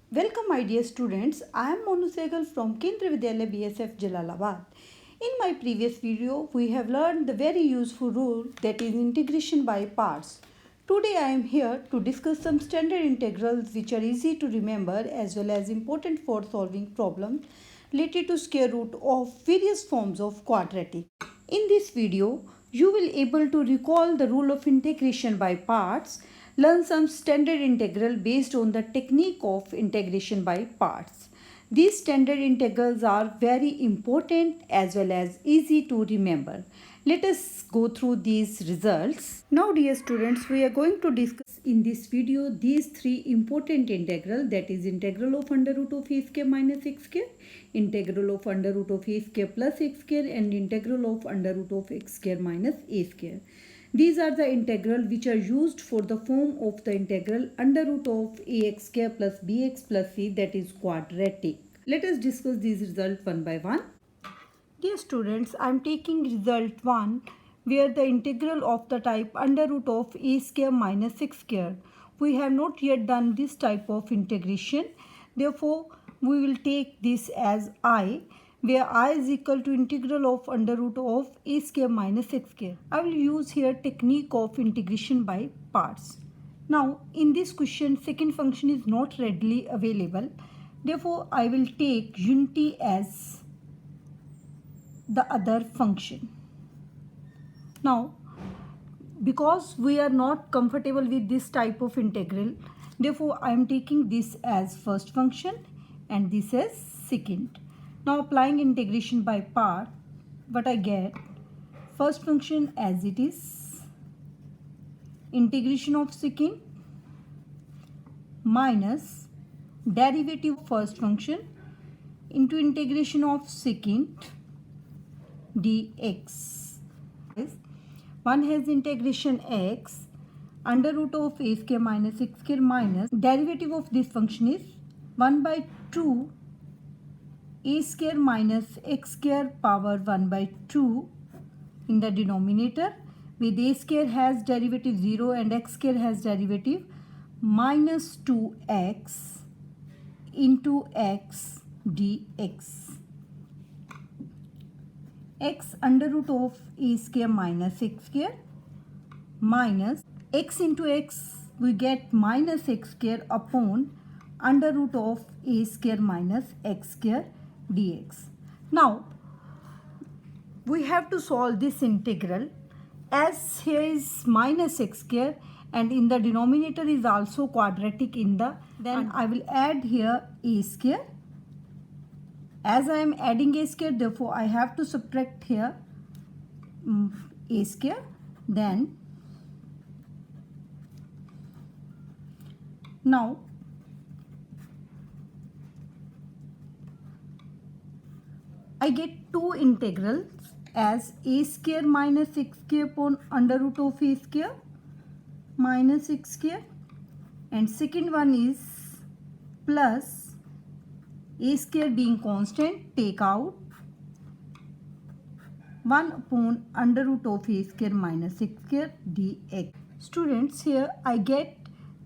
Welcome my dear students, I am Monu Sehgal from Kendriya Vidyalaya BSF Jalalabad. In my previous video, we have learned the very useful rule that is integration by parts. Today I am here to discuss some standard integrals which are easy to remember as well as important for solving problems related to square root of various forms of quadratic. In this video, you will able to recall the rule of integration by parts, learn some standard integral based on the technique of integration by parts. These standard integrals are very important as well as easy to remember. Let us go through these results. Now dear students, we are going to discuss in this video these three important integral, that is integral of under root of a square minus x square, integral of under root of a square plus x square, and integral of under root of x square minus a square. These are the integral which are used for the form of the integral under root of ax square plus bx plus c, that is quadratic. Let us discuss these results one by one. Dear students, I am taking result 1 where the integral of the type under root of a square minus x square. We have not yet done this type of integration. Therefore, we will take this as I, where I is equal to integral of under root of a square minus x square. I will use here technique of integration by parts. Now, in this question, second function is not readily available. Therefore, I will take unity as the other function. Now, because we are not comfortable with this type of integral, therefore I am taking this as first function and this as second. Now applying integration by part, what I get, first function as it is, integration of second minus derivative of first function into integration of second dx. One has integration x under root of a square minus x square minus derivative of this function is 1 by 2 a square minus x square power 1 by 2 in the denominator, with a square has derivative 0 and x square has derivative minus 2x into x dx. X under root of a square minus x square minus x into x, we get minus x square upon under root of a square minus x square dx. Now we have to solve this integral, as here is minus x square and in the denominator is also quadratic in the, then I will add here a square. As I am adding a square, therefore I have to subtract here a square. Then now I get two integrals as a square minus x square upon under root of a square minus x square, and second one is plus a square being constant, take out 1 upon under root of a square minus x square dx. Students, here I get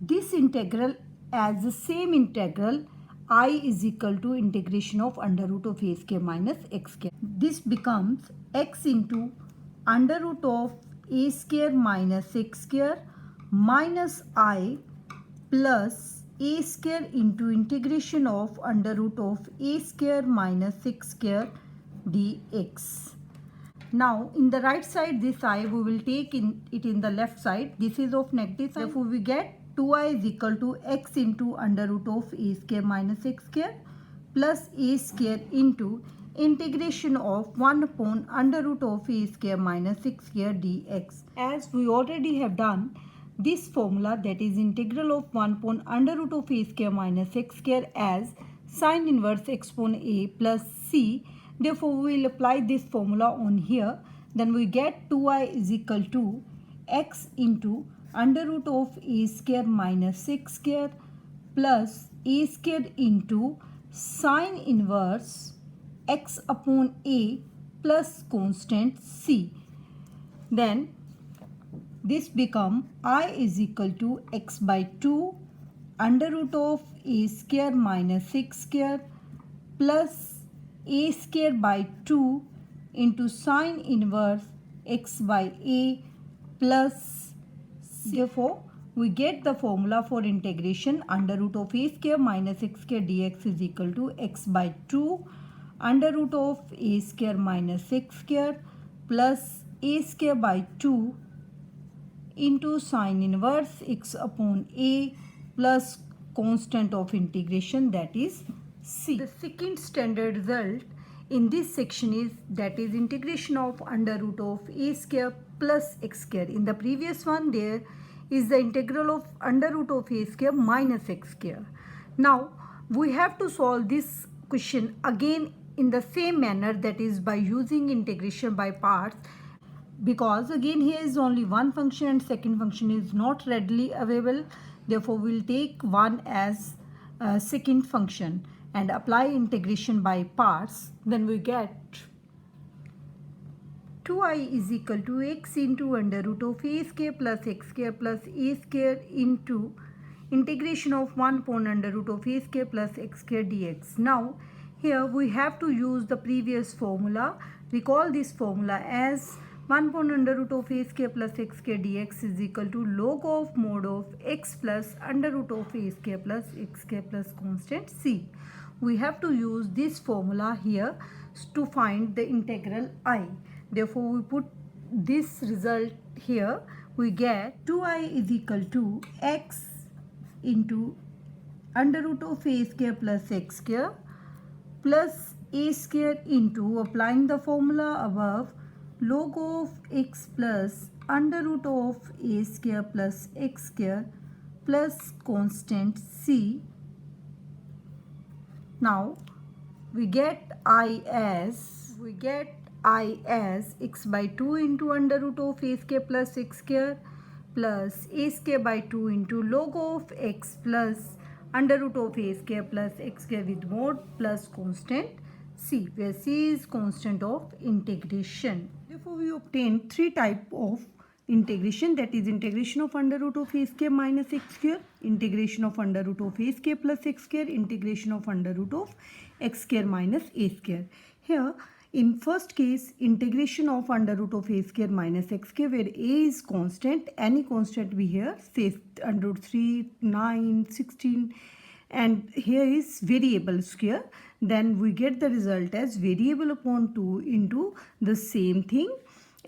this integral as the same integral I is equal to integration of under root of a square minus x square. This becomes x into under root of a square minus x square minus I plus a square into integration of under root of a square minus x square dx. Now in the right side, this I we will take it in the left side. This is of negative sign. Therefore we get 2i is equal to x into under root of a square minus x square plus a square into integration of 1 upon under root of a square minus x square dx. As we already have done this formula, that is integral of 1 upon under root of a square minus x square as sine inverse x upon a plus c. Therefore, we will apply this formula on here. Then we get 2i is equal to x into under root of a square minus x square plus a square into sine inverse x upon a plus constant c. Then this become I is equal to x by 2 under root of a square minus x square plus a square by 2 into sine inverse x by a plus c. Therefore, we get the formula for integration under root of a square minus x square dx is equal to x by 2 under root of a square minus x square plus a square by 2 into sine inverse x upon a plus constant of integration, that is c. The second standard result in this section is, that is integration of under root of a square plus x square. In the previous one there is the integral of under root of a square minus x square. Now we have to solve this question again in the same manner, that is by using integration by parts, because again here is only one function and second function is not readily available. Therefore we will take one as second function and apply integration by parts. Then we get 2i is equal to x into under root of a square plus x square plus a square into integration of 1 upon under root of a square plus x square dx. Now here we have to use the previous formula. Recall this formula as 1 upon under root of a square plus x square dx is equal to log of mod of x plus under root of a square plus x square plus constant c. We have to use this formula here to find the integral I. Therefore, we put this result here. We get 2i is equal to x into under root of a square plus x square plus a square into, applying the formula above, log of x plus under root of a square plus x square plus constant c. Now we get I as x by 2 into under root of a square plus x square plus a square by 2 into log of x plus under root of a square plus x square with mod plus constant c, where c is constant of integration. Therefore, we obtain three types of integration, that is integration of under root of a square minus x square, integration of under root of a square plus x square, integration of under root of x square minus a square. Here in first case, integration of under root of a square minus x square, where a is constant, any constant we here, say under root 3, 9, 16, and here is variable square, then we get the result as variable upon 2 into the same thing,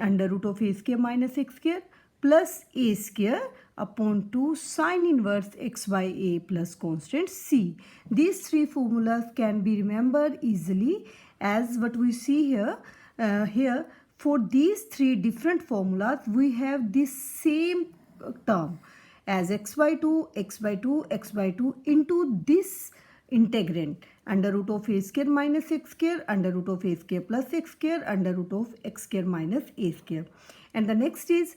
under root of a square minus x square plus a square upon 2 sine inverse x by a plus constant c. These three formulas can be remembered easily as what we see here. Here for these three different formulas we have this same term as x by 2, x by 2, x by 2 into this integrand under root of a square minus x square, under root of a square plus x square, under root of x square minus a square. And the next is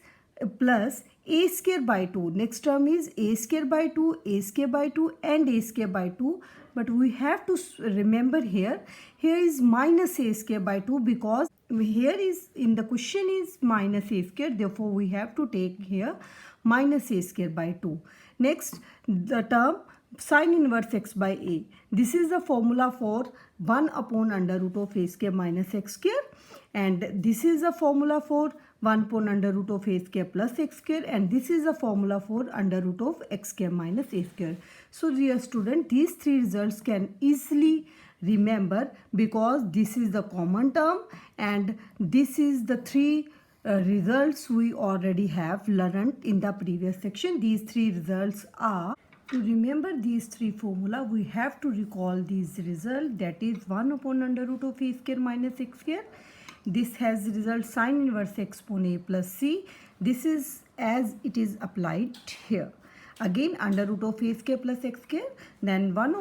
plus a square by 2. Next term is a square by 2, a square by 2 and a square by 2. But we have to remember here is minus a square by 2, because here is in the question is minus a square. Therefore, we have to take here minus a square by 2. Next, the term sine inverse x by a. This is the formula for 1 upon under root of a square minus x square, and this is the formula for 1 upon under root of a square plus x square, and this is the formula for under root of x square minus a square. So dear student, these three results can easily remember because this is the common term and this is the three results we already have learned in the previous section. These three results are, to remember these three formula, we have to recall these results, that is 1 upon under root of a square minus x square. This has result sine inverse x upon a plus c. This is as it is applied here. Again under root of a square plus x square, then 1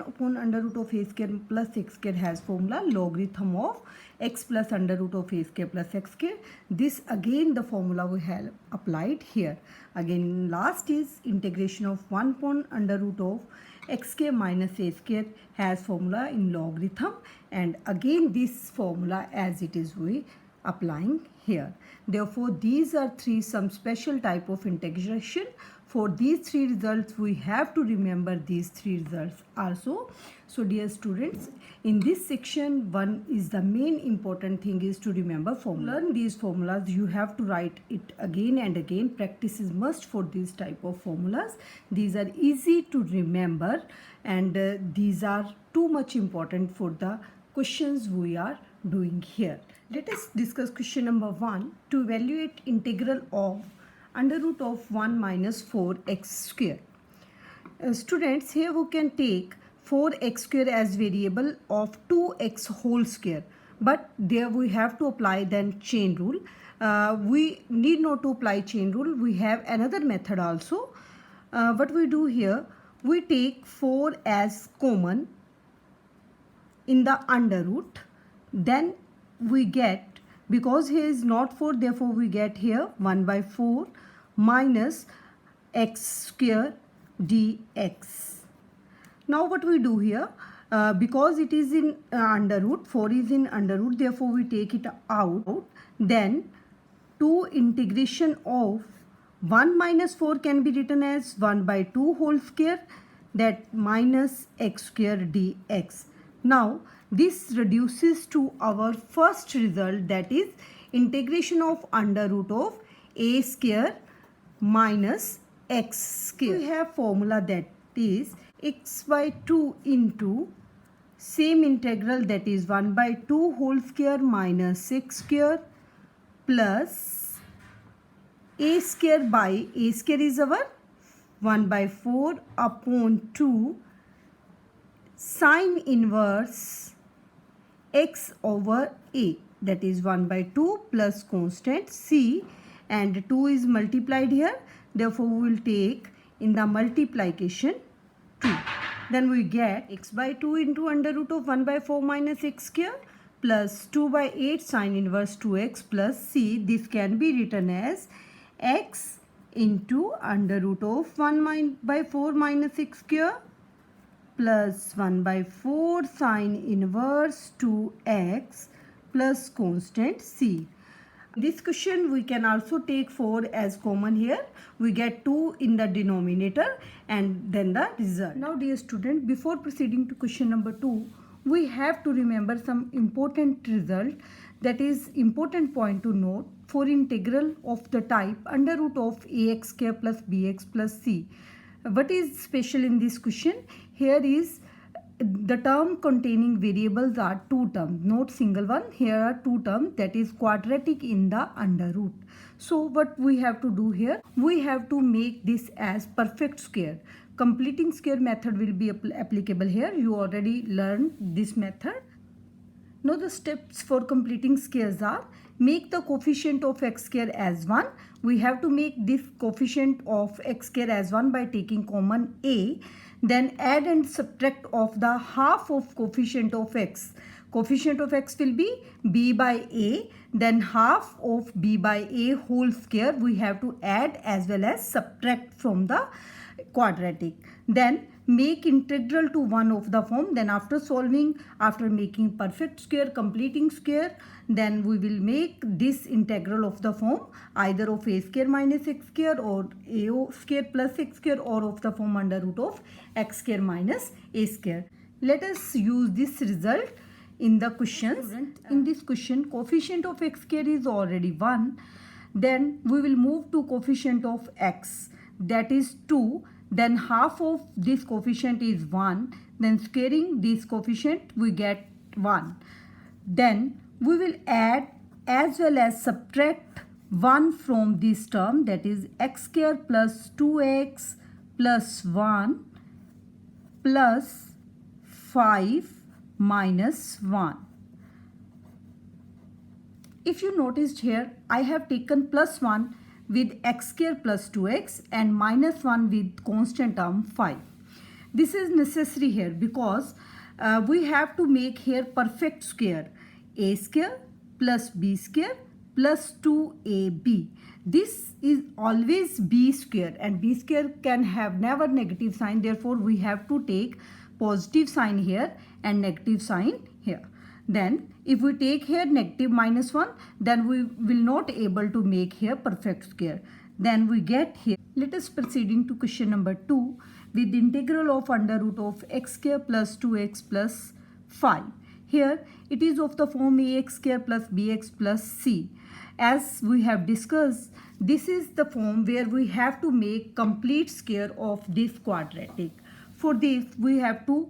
upon under root of a square plus x square has formula logarithm of x plus under root of a square plus x square. This again the formula we have applied here. Again last is integration of 1 upon under root of x square minus a square has formula in logarithm, and again this formula as it is we applying here. Therefore these are some special type of integration For these three results, we have to remember these three results also. So dear students, in this section, one is the main important thing is to remember formula. Learn these formulas, you have to write it again and again. Practice is must for these type of formulas. These are easy to remember, and these are too much important for the questions we are doing here. Let us discuss question number 1. To evaluate integral of under root of 1 minus 4x square. Students, here we can take 4x square as variable of 2x whole square, but there we have to apply then chain rule. We need not to apply chain rule. We have another method also. What we do here, we take 4 as common in the under root, then we get, because here is not 4, therefore we get here 1 by 4 minus x square dx. Now what we do here, because it is in under root, 4 is in under root, therefore we take it out. Then 2 integration of 1 minus 4 can be written as 1 by 2 whole square, that minus x square dx. Now this reduces to our first result, that is integration of under root of a square minus x square. We have formula that is x by 2 into same integral, that is 1 by 2 whole square minus x square plus a square by, a square is our 1 by 4 upon 2 sine inverse x over a, that is 1 by 2 plus constant c, and 2 is multiplied here, therefore we will take in the multiplication 2. Then we get x by 2 into under root of 1 by 4 minus x square plus 2 by 8 sine inverse 2x plus c. This can be written as x into under root of 1 by 4 minus x square plus 1 by 4 sine inverse 2x plus constant c. This question we can also take 4 as common here. We get 2 in the denominator and then the result. Now dear student, before proceeding to question number 2, we have to remember some important result, that is important point to note for integral of the type under root of ax square plus bx plus c. What is special in this question? Here is the term containing variables are 2 terms, not single one. Here are 2 terms, that is quadratic in the under root. So what we have to do here, we have to make this as perfect square. Completing square method will be applicable here. You already learned this method. Now the steps for completing squares are: make the coefficient of x square as 1. We have to make this coefficient of x square as 1 by taking common a. Then add and subtract of the half of coefficient of x. Coefficient of x will be b by a. Then half of b by a whole square we have to add as well as subtract from the quadratic. Then make integral to 1 of the form. Then after solving, after making perfect square, completing square, then we will make this integral of the form either of a square minus x square or a square plus x square, or of the form under root of x square minus a square. Let us use this result in the questions. In this question, coefficient of x square is already 1. Then we will move to coefficient of x, that is 2. Then half of this coefficient is 1. Then squaring this coefficient we get 1. Then we will add as well as subtract 1 from this term, that is x square plus 2x plus 1 plus 5 minus 1. If you noticed here, I have taken plus 1 with x square plus 2x and minus 1 with constant term 5. This is necessary here because we have to make here perfect square, a square plus b square plus 2ab. This is always b square, and b square can have never negative sign, therefore we have to take positive sign here and negative sign here. Then if we take here negative minus 1, then we will not able to make here perfect square. then we get here. Let us proceeding to question number 2 with the integral of under root of x square plus 2x plus 5. Here it is of the form ax square plus bx plus c. As we have discussed, this is the form where we have to make complete square of this quadratic. For this we have to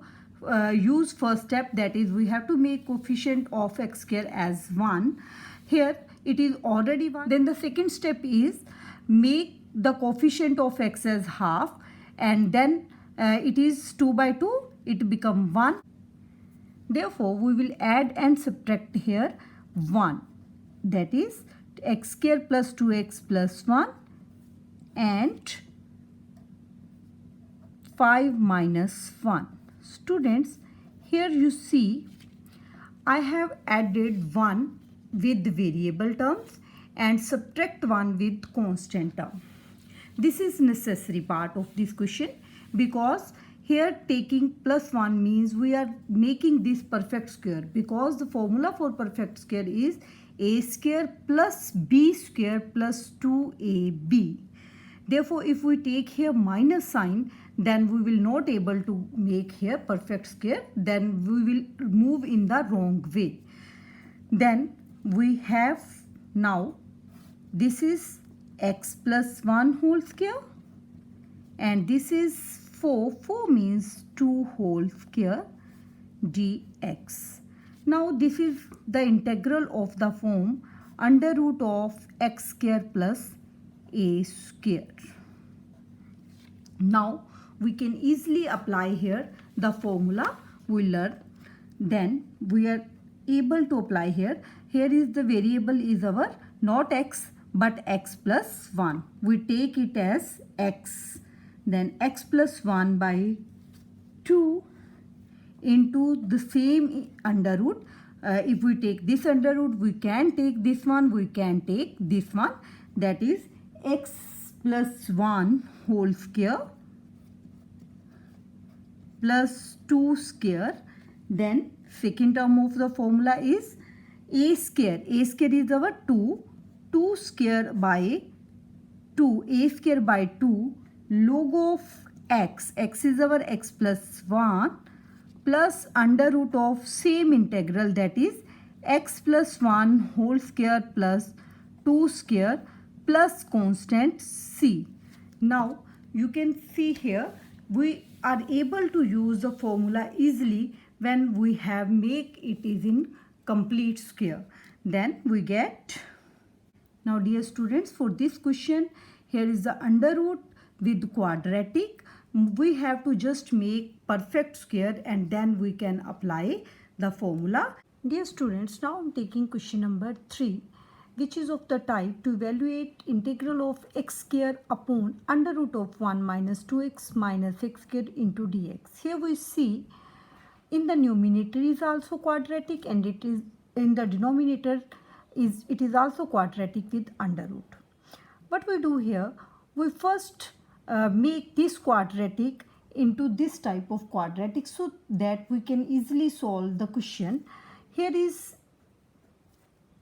use first step, that is we have to make coefficient of x square as 1. Here it is already 1. Then the second step is make the coefficient of x as half, and then it is 2 by 2, it become 1. Therefore we will add and subtract here 1, that is x square plus 2x plus 1 and 5 minus 1. Students, here you see I have added 1 with variable terms and subtract 1 with constant term. This is necessary part of this question, because here taking plus 1 means we are making this perfect square, because the formula for perfect square is a square plus b square plus 2ab. Therefore, if we take here minus sign, then we will not able to make here perfect square, then we will move in the wrong way. Then we have now this is x plus 1 whole square and this is 4 means 2 whole square dx. Now this is the integral of the form under root of x square plus a square. Now we can easily apply here the formula we learned. Then we are able to apply here. Here is the variable is our not x but x plus 1. We take it as x. Then x plus 1 by 2 into the same under root. If we take this under root, we can take this one, we can take this one. That is x plus 1 whole square plus 2 square. Then second term of the formula is a square. A square is our 2. 2 square by 2. A square by 2 log of x. X is our x plus 1 plus under root of same integral, that is x plus 1 whole square plus 2 square plus constant c. Now you can see here we are able to use the formula easily when we have make it is in complete square. Then we get, now dear students, for this question here is the under root with quadratic. We have to just make perfect square and then we can apply the formula. Dear students, now I am taking question number 3, which is of the type to evaluate integral of x square upon under root of 1 minus 2x minus x square into dx. Here we see in the numerator is also quadratic and it is in the denominator is also quadratic with under root. What we do here, we first make this quadratic into this type of quadratic so that we can easily solve the question. Here is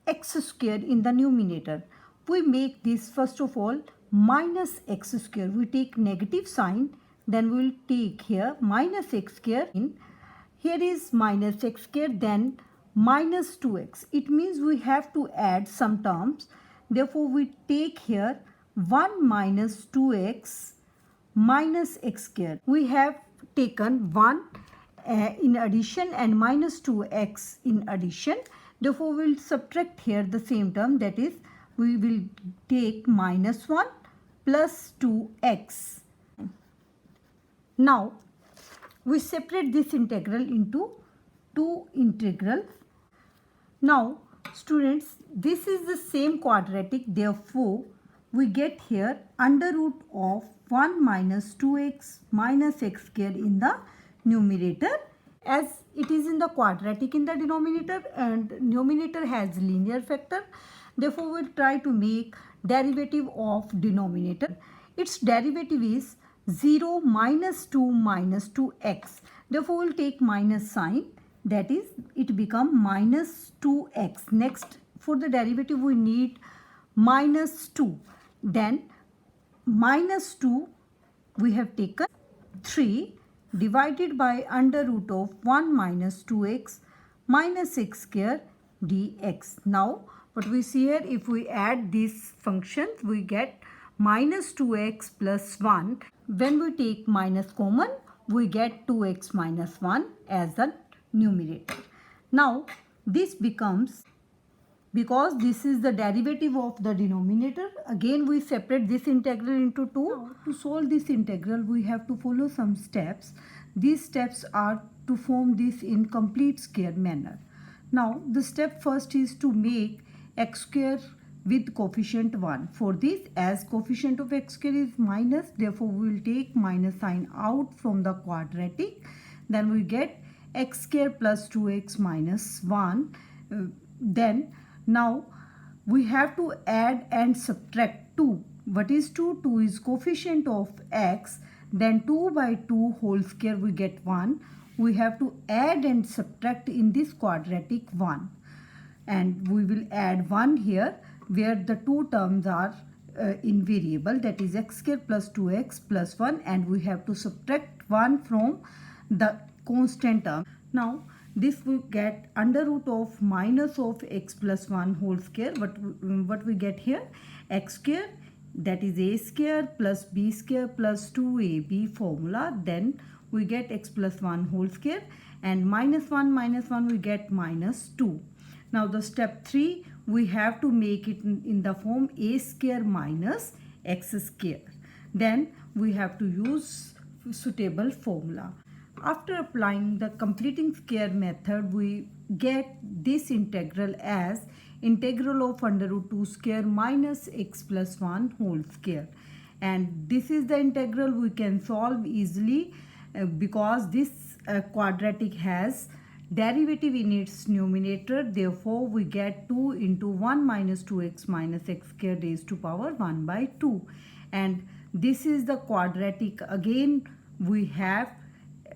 x square in the numerator. We make this first of all minus x square. We take negative sign, then we will take here minus x square. Here is minus x square, then minus 2x. It means we have to add some terms. Therefore, we take here 1 minus 2x minus x square. We have taken 1 in addition and minus 2x in addition. Therefore, we will subtract here the same term, that is we will take minus 1 plus 2x. Now, we separate this integral into two integrals. Now, students, this is the same quadratic. Therefore, we get here under root of 1 minus 2x minus x square in the numerator, as it is in the quadratic in the denominator and numerator has linear factor. Therefore, we will try to make derivative of denominator. Its derivative is 0 minus 2 minus 2x. Therefore, we will take minus sign, that is it become minus 2x. Next, for the derivative we need minus 2. Then minus 2 we have taken 3 divided by under root of 1 minus 2x minus x square dx. Now what we see here, if we add these functions we get minus 2x plus 1. When we take minus common we get 2x minus 1 as the numerator. Now this becomes, because this is the derivative of the denominator, again we separate this integral into 2. Now, to solve this integral we have to follow some steps. These steps are to form this in complete square manner. Now the step first is to make x square with coefficient 1. For this, as coefficient of x square is minus, therefore we will take minus sign out from the quadratic. Then we get x square plus 2x minus 1. Then now we have to add and subtract 2. What is 2? 2 is coefficient of x. Then 2 by 2 whole square we get 1. We have to add and subtract in this quadratic 1. And we will add 1 here where the two terms are in variable, that is x square plus 2x plus 1, and we have to subtract 1 from the constant term. Now this will get under root of minus of x plus 1 whole square. What we get here, x square, that is a square plus b square plus 2ab formula. Then we get x plus 1 whole square, and minus 1 we get minus 2. Now the step 3, we have to make it in the form a square minus x square. Then we have to use suitable formula. After applying the completing square method, we get this integral as integral of under root 2 square minus x plus 1 whole square. And this is the integral we can solve easily because this quadratic has derivative in its numerator. Therefore we get 2 into 1 minus 2x minus x square raised to power 1 by 2. And this is the quadratic. Again we have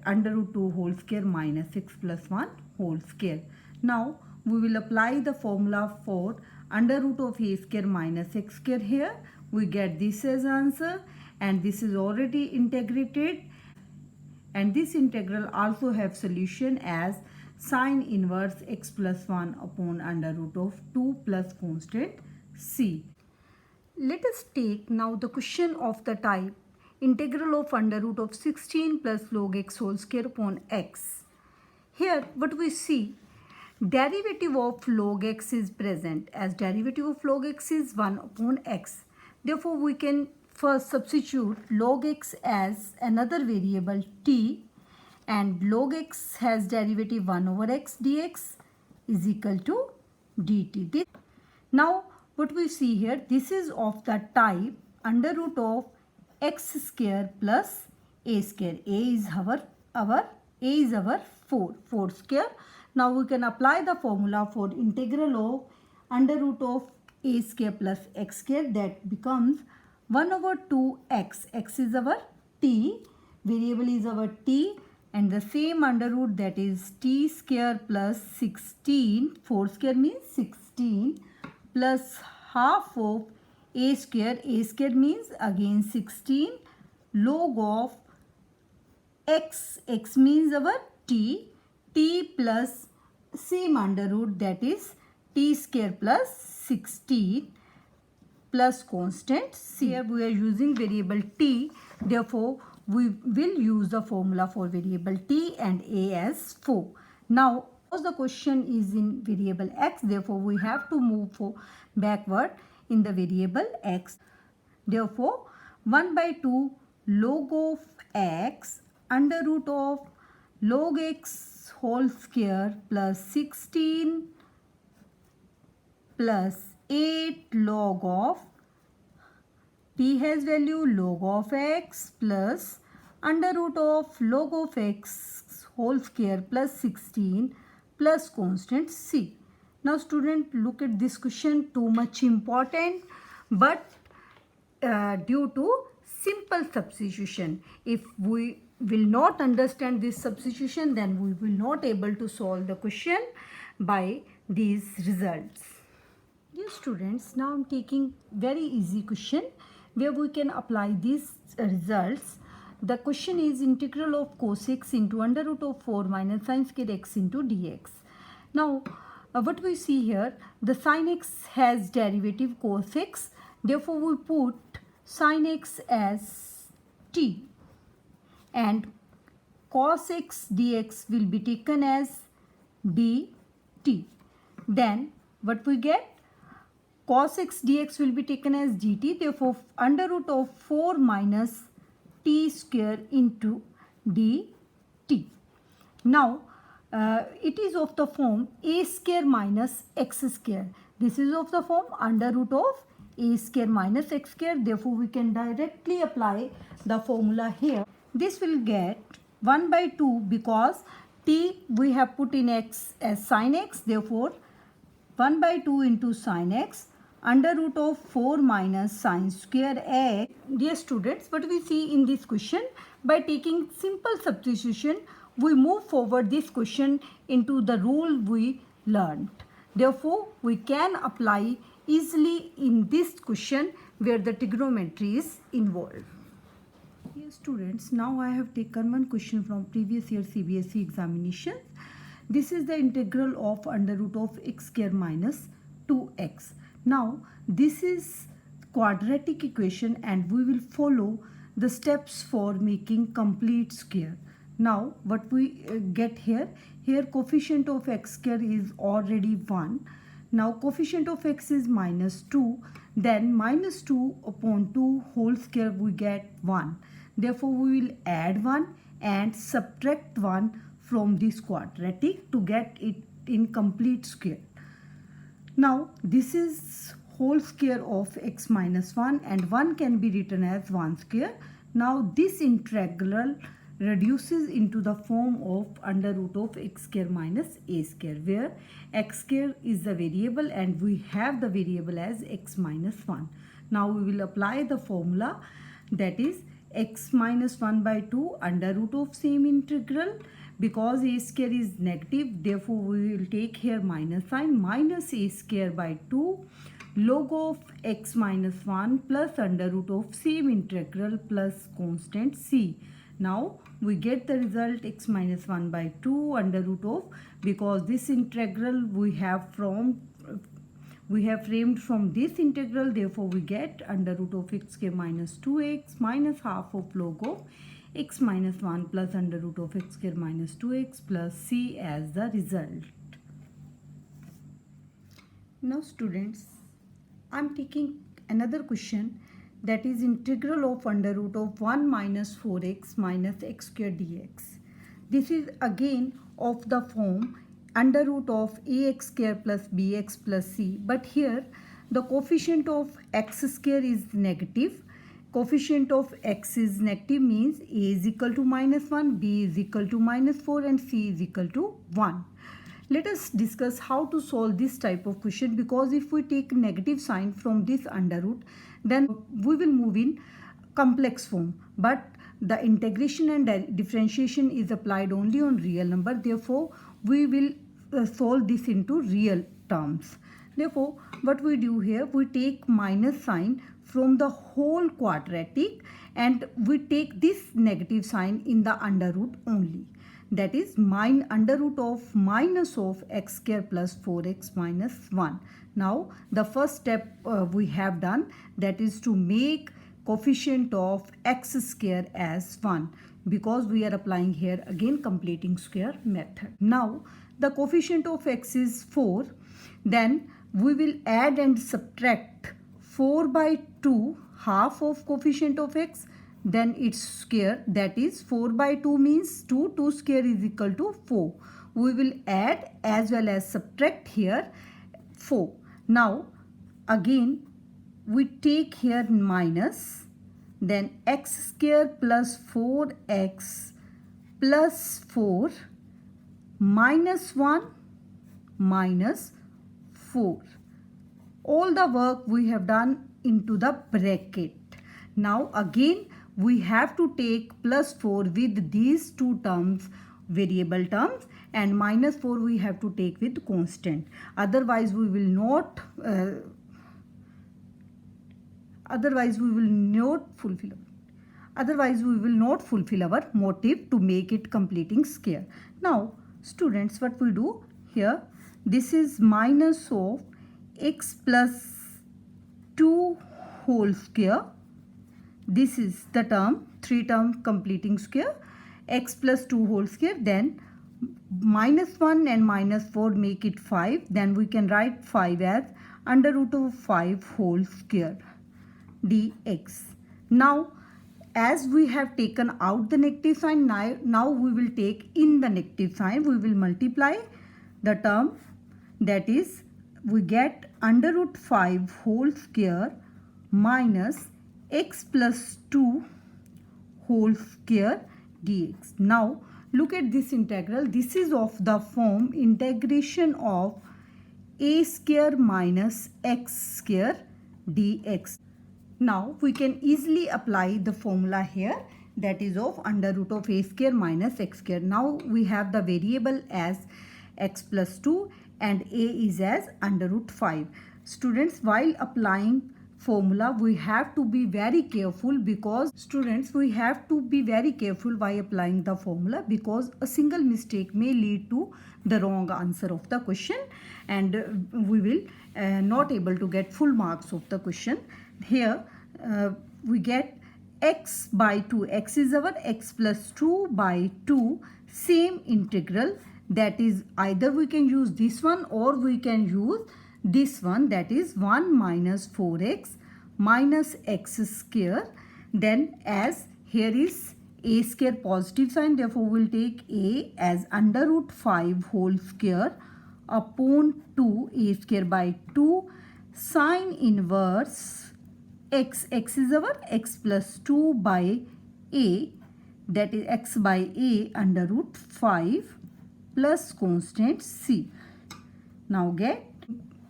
under root 2 whole square minus x plus 1 whole square. Now we will apply the formula for under root of a square minus x square here. We get this as answer, and this is already integrated, and this integral also have solution as sine inverse x plus 1 upon under root of 2 plus constant c. Let us take now the question of the type integral of under root of 16 plus log x whole square upon x. Here what we see, derivative of log x is present, as derivative of log x is 1 upon x. Therefore we can first substitute log x as another variable t, and log x has derivative 1 over x dx is equal to dt. Now what we see here, this is of the type under root of x square plus a square. A is our 4 square. Now we can apply the formula for integral of under root of a square plus x square. That becomes 1 over 2x. X is our t, variable is our t, and the same under root, that is t square plus 16. 4 square means 16 plus half of a square. A square means again 16 log of x. X means our t. T plus same under root, that is t square plus 16 plus constant c. Here we are using variable t. Therefore we will use the formula for variable t and a as 4. Now because the question is in variable x, therefore we have to move backward in the variable x. Therefore 1 by 2 log of x under root of log x whole square plus 16 plus 8 log of t has value log of x plus under root of log of x whole square plus 16 plus constant c. Now student, look at this question, too much important, but due to simple substitution. If we will not understand this substitution, then we will not able to solve the question by these results. Dear students, now I am taking very easy question where we can apply these results. The question is integral of cos x into under root of 4 minus sin square x into dx. Now what we see here, the sin x has derivative cos x, therefore we put sin x as t, and cos x dx will be taken as dt. Then what we get, cos x dx will be taken as dt, therefore under root of 4 minus t square into dt. Now it is of the form a square minus x square. This is of the form under root of a square minus x square, therefore we can directly apply the formula here. This will get 1 by 2 because t we have put in x as sin x, therefore 1 by 2 into sin x under root of 4 minus sin square x. Dear students, what we see in this question, by taking simple substitution we move forward this question into the rule we learned. Therefore we can apply easily in this question where the trigonometry is involved. Dear students, now I have taken one question from previous year CBSE examination. This is the integral of under root of x square minus 2x. Now this is quadratic equation and we will follow the steps for making complete square. Now what we get here, coefficient of x square is already 1. Now coefficient of x is minus 2, then minus 2 upon 2 whole square we get 1. Therefore we will add 1 and subtract 1 from this quadratic to get it in complete square. Now this is whole square of x minus 1 and 1 can be written as 1 square. Now this integral reduces into the form of under root of x square minus a square, where x square is the variable and we have the variable as x minus 1. Now we will apply the formula, that is x minus 1 by 2 under root of same integral. Because a square is negative, therefore we will take here minus sign, minus a square by 2 log of x minus 1 plus under root of same integral plus constant c. Now we get the result x minus 1 by 2 under root of, because this integral we have framed from this integral, therefore we get under root of x square minus 2x minus half of log of x minus 1 plus under root of x square minus 2x plus c as the result. Now students, I am taking another question, that is integral of under root of 1 minus 4x minus x square dx. This is again of the form under root of ax square plus bx plus c, but here the coefficient of x square is negative. Coefficient of x is negative means a is equal to minus 1, b is equal to minus 4 and c is equal to 1. Let us discuss how to solve this type of question, because if we take negative sign from this under root, then we will move in complex form, but the integration and differentiation is applied only on real number. Therefore we will solve this into real terms. Therefore what we do here, we take minus sign from the whole quadratic and we take this negative sign in the under root only, that is under root of minus of x square plus 4x minus 1. Now the first step we have done, that is to make coefficient of x square as 1, because we are applying here again completing square method. Now the coefficient of x is 4, then we will add and subtract 4 by 2 half of coefficient of x, then its square, that is 4 by 2 means 2 square is equal to 4. We will add as well as subtract here 4. Now again we take here minus, then x square plus 4x plus 4 minus 1 minus 4. All the work we have done into the bracket. Now again we have to take plus 4 with these two terms, variable terms, and minus 4 we have to take with constant. Otherwise we will not Otherwise we will not fulfill our motive to make it completing square. Now students, what we do here, this is minus of x plus 2 whole square. This is the term, 3 term completing square, x plus 2 whole square, then minus 1 and minus 4 make it 5. Then we can write 5 as under root of 5 whole square dx. Now as we have taken out the negative sign, now we will take in the negative sign. We will multiply the term, that is we get under root 5 whole square minus x plus 2 whole square dx. Now look at this integral. This is of the form integration of a square minus x square dx. Now we can easily apply the formula here, that is of under root of a square minus x square. Now we have the variable as x plus 2 and a is as under root 5. Students, while applying formula we have to be very careful, because while applying the formula, because a single mistake may lead to the wrong answer of the question, and we will not able to get full marks of the question. Here we get x by 2. X is our x plus 2 by 2, same integral, that is either we can use this one or we can use this one, that is 1 minus 4x minus x square. Then as here is a square positive sign, therefore we will take a as under root 5 whole square upon 2 a square by 2 sine inverse x. X is our x plus 2 by a, that is x by a under root 5 plus constant c. Now get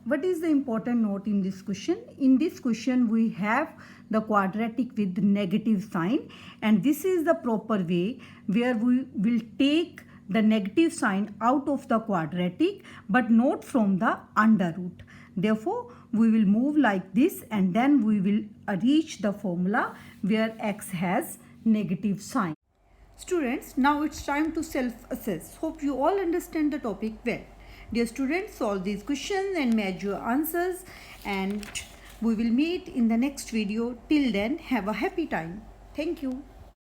what is the important note in this question. In this question we have the quadratic with negative sign, and this is the proper way where we will take the negative sign out of the quadratic but not from the under root. Therefore we will move like this, and then we will reach the formula where x has negative sign. Students, now it's time to self-assess. Hope you all understand the topic well. Dear students, solve these questions and match your answers, and we will meet in the next video. Till then, have a happy time. Thank you.